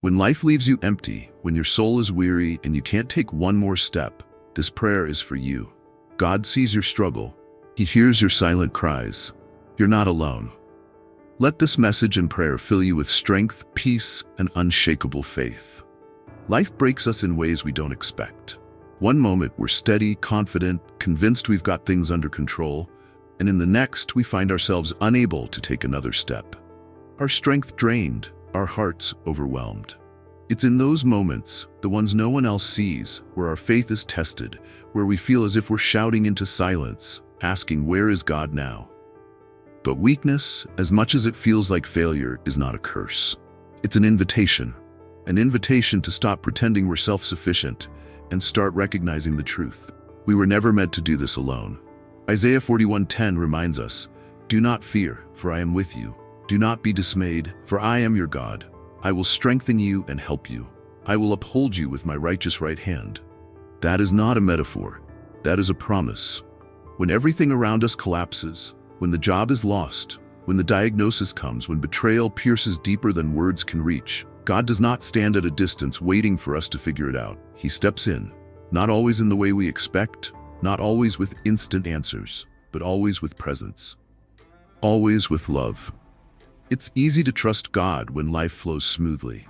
When life leaves you empty, when your soul is weary and you can't take one more step, this prayer is for you. God sees your struggle. He hears your silent cries. You're not alone. Let this message and prayer fill you with strength, peace, and unshakable faith. Life breaks us in ways we don't expect. One moment we're steady, confident, convinced we've got things under control, and in the next we find ourselves unable to take another step. Our strength drained, our hearts overwhelmed. It's in those moments, the ones no one else sees, where our faith is tested, where we feel as if we're shouting into silence, asking, "Where is God now?" But weakness, as much as it feels like failure, is not a curse. It's an invitation to stop pretending we're self-sufficient and start recognizing the truth. We were never meant to do this alone. Isaiah 41:10 reminds us, "Do not fear, for I am with you. Do not be dismayed, for I am your God. I will strengthen you and help you. I will uphold you with my righteous right hand." That is not a metaphor. That is a promise. When everything around us collapses, when the job is lost, when the diagnosis comes, when betrayal pierces deeper than words can reach, God does not stand at a distance waiting for us to figure it out. He steps in, not always in the way we expect, not always with instant answers, but always with presence. Always with love. It's easy to trust God when life flows smoothly.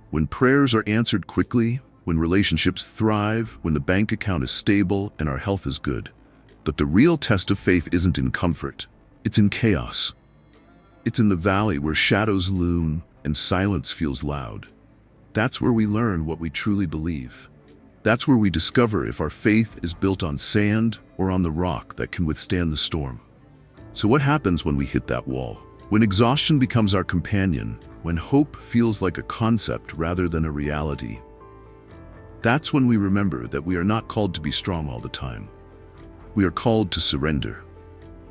When prayers are answered quickly, when relationships thrive, when the bank account is stable and our health is good. But the real test of faith isn't in comfort, it's in chaos. It's in the valley where shadows loom and silence feels loud. That's where we learn what we truly believe. That's where we discover if our faith is built on sand or on the rock that can withstand the storm. So what happens when we hit that wall? When exhaustion becomes our companion, when hope feels like a concept rather than a reality? That's when we remember that we are not called to be strong all the time. We are called to surrender.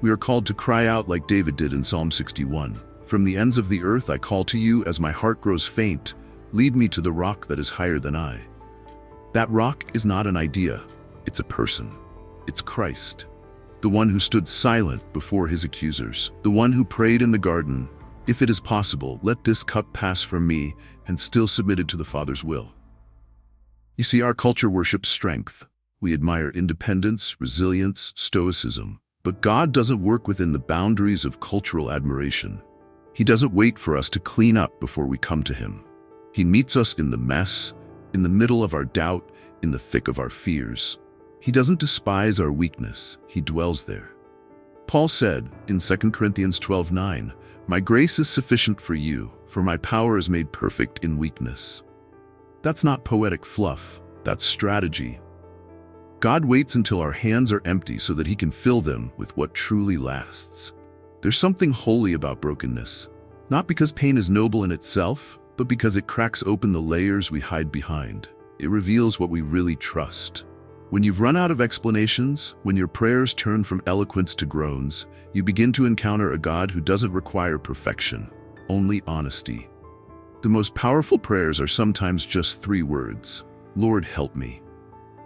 We are called to cry out like David did in Psalm 61. "From the ends of the earth I call to you as my heart grows faint. Lead me to the rock that is higher than I." That rock is not an idea, it's a person. It's Christ. The one who stood silent before his accusers. The one who prayed in the garden, "If it is possible, let this cup pass from me," and still submitted to the Father's will. You see, our culture worships strength. We admire independence, resilience, stoicism. But God doesn't work within the boundaries of cultural admiration. He doesn't wait for us to clean up before we come to him. He meets us in the mess, in the middle of our doubt, in the thick of our fears. He doesn't despise our weakness, he dwells there. Paul said in 2 Corinthians 12:9, "My grace is sufficient for you, for my power is made perfect in weakness." That's not poetic fluff, that's strategy. God waits until our hands are empty so that he can fill them with what truly lasts. There's something holy about brokenness, not because pain is noble in itself, but because it cracks open the layers we hide behind. It reveals what we really trust. When you've run out of explanations, when your prayers turn from eloquence to groans, you begin to encounter a God who doesn't require perfection, only honesty. The most powerful prayers are sometimes just 3 words: "Lord, help me."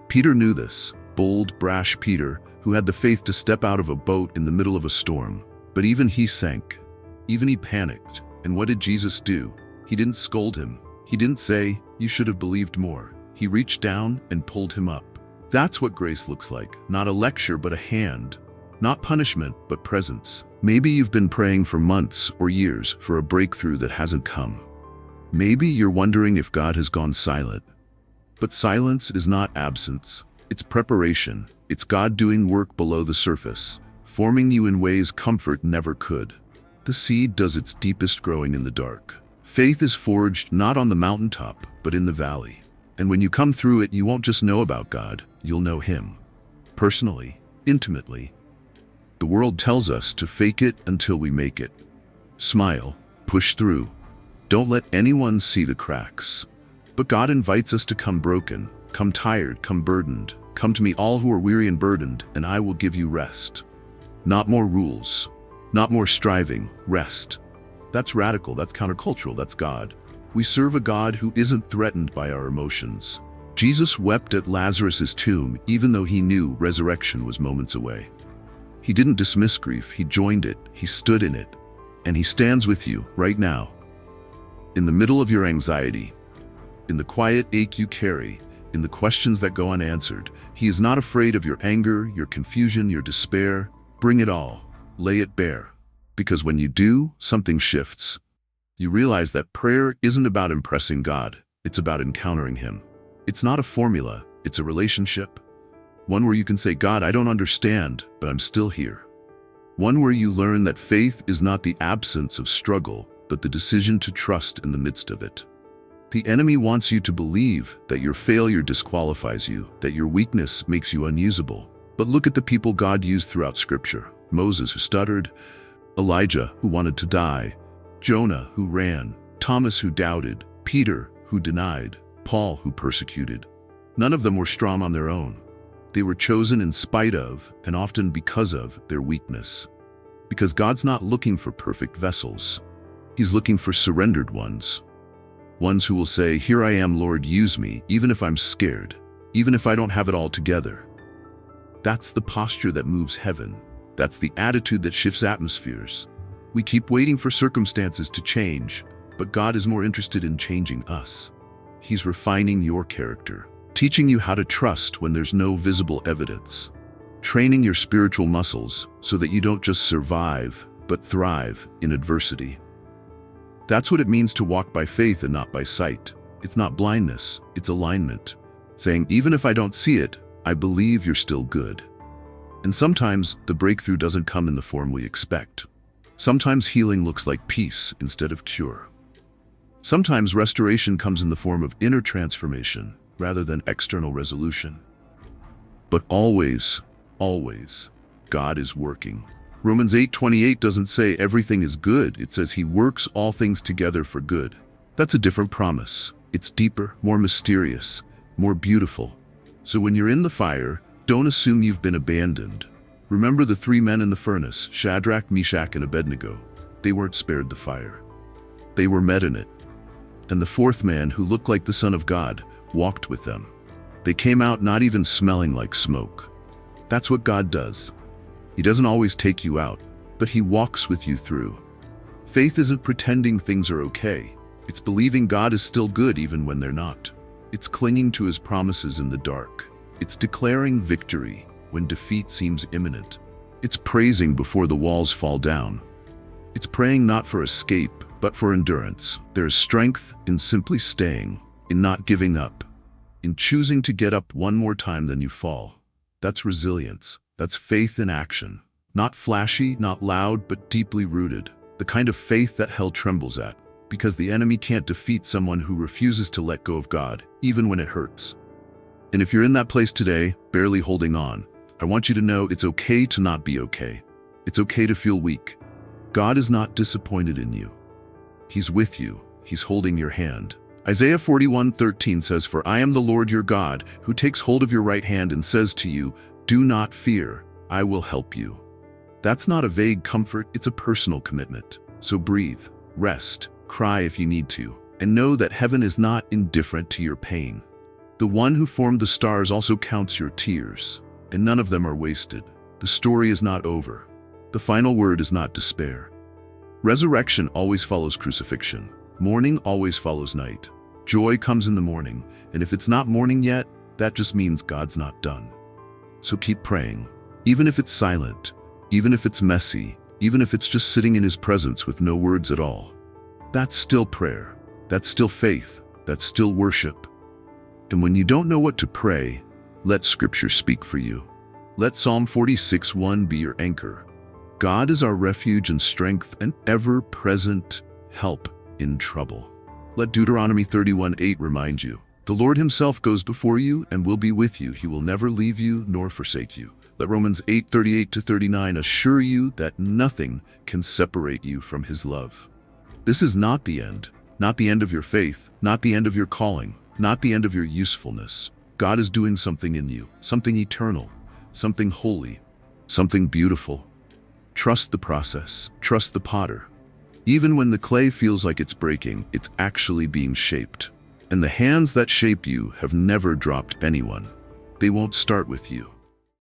Peter knew this, bold, brash Peter, who had the faith to step out of a boat in the middle of a storm. But even he sank. Even he panicked. And what did Jesus do? He didn't scold him. He didn't say, "You should have believed more." He reached down and pulled him up. That's what grace looks like. Not a lecture, but a hand. Not punishment, but presence. Maybe you've been praying for months or years for a breakthrough that hasn't come. Maybe you're wondering if God has gone silent. But silence is not absence. It's preparation. It's God doing work below the surface, forming you in ways comfort never could. The seed does its deepest growing in the dark. Faith is forged not on the mountaintop, but in the valley. And when you come through it, you won't just know about God, you'll know him. Personally, intimately. The world tells us to fake it until we make it. Smile, push through. Don't let anyone see the cracks. But God invites us to come broken, come tired, come burdened. "Come to me all who are weary and burdened, and I will give you rest." Not more rules, not more striving, rest. That's radical, that's countercultural, that's God. We serve a God who isn't threatened by our emotions. Jesus wept at Lazarus' tomb even though he knew resurrection was moments away. He didn't dismiss grief, he joined it, he stood in it. And he stands with you right now. In the middle of your anxiety, in the quiet ache you carry, in the questions that go unanswered. He is not afraid of your anger, your confusion, your despair. Bring it all. Lay it bare. Because when you do, something shifts. You realize that prayer isn't about impressing God. It's about encountering Him. It's not a formula. It's a relationship. One where you can say, God, I don't understand, but I'm still here. One where you learn that faith is not the absence of struggle, but the decision to trust in the midst of it. The enemy wants you to believe that your failure disqualifies you, that your weakness makes you unusable. But look at the people God used throughout Scripture. Moses, who stuttered; Elijah, who wanted to die; Jonah, who ran; Thomas, who doubted; Peter, who denied; Paul, who persecuted. None of them were strong on their own. They were chosen in spite of, and often because of, their weakness. Because God's not looking for perfect vessels. He's looking for surrendered ones. Ones who will say, here I am, Lord, use me, even if I'm scared, even if I don't have it all together. That's the posture that moves heaven. That's the attitude that shifts atmospheres. We keep waiting for circumstances to change, but God is more interested in changing us. He's refining your character, teaching you how to trust when there's no visible evidence, training your spiritual muscles so that you don't just survive, but thrive in adversity. That's what it means to walk by faith and not by sight. It's not blindness, it's alignment. Saying, even if I don't see it, I believe you're still good. And sometimes the breakthrough doesn't come in the form we expect. Sometimes healing looks like peace instead of cure. Sometimes restoration comes in the form of inner transformation rather than external resolution. But always, always, God is working. Romans 8:28 doesn't say everything is good. It says He works all things together for good. That's a different promise. It's deeper, more mysterious, more beautiful. So when you're in the fire, don't assume you've been abandoned. Remember the three men in the furnace, Shadrach, Meshach, and Abednego. They weren't spared the fire. They were met in it. And the fourth man, who looked like the Son of God, walked with them. They came out not even smelling like smoke. That's what God does. He doesn't always take you out, but He walks with you through. Faith isn't pretending things are okay. It's believing God is still good even when they're not. It's clinging to His promises in the dark. It's declaring victory when defeat seems imminent. It's praising before the walls fall down. It's praying not for escape, but for endurance. There is strength in simply staying, in not giving up, in choosing to get up one more time than you fall. That's resilience. That's faith in action. Not flashy, not loud, but deeply rooted. The kind of faith that hell trembles at, because the enemy can't defeat someone who refuses to let go of God, even when it hurts. And if you're in that place today, barely holding on, I want you to know it's okay to not be okay. It's okay to feel weak. God is not disappointed in you. He's with you. He's holding your hand. Isaiah 41:13 says, for I am the Lord your God, who takes hold of your right hand and says to you, do not fear, I will help you. That's not a vague comfort, it's a personal commitment. So breathe, rest, cry if you need to, and know that heaven is not indifferent to your pain. The one who formed the stars also counts your tears, and none of them are wasted. The story is not over. The final word is not despair. Resurrection always follows crucifixion. Morning always follows night. Joy comes in the morning, and if it's not morning yet, that just means God's not done. So keep praying, even if it's silent, even if it's messy, even if it's just sitting in His presence with no words at all. That's still prayer. That's still faith. That's still worship. And when you don't know what to pray, let Scripture speak for you. Let Psalm 46:1 be your anchor. God is our refuge and strength, and ever-present help in trouble. Let Deuteronomy 31:8 remind you. The Lord Himself goes before you and will be with you. He will never leave you nor forsake you. Let Romans 8:38-39 assure you that nothing can separate you from His love. This is not the end of your faith, not the end of your calling, not the end of your usefulness. God is doing something in you, something eternal, something holy, something beautiful. Trust the process, trust the potter. Even when the clay feels like it's breaking, it's actually being shaped. And the hands that shape you have never dropped anyone. They won't start with you.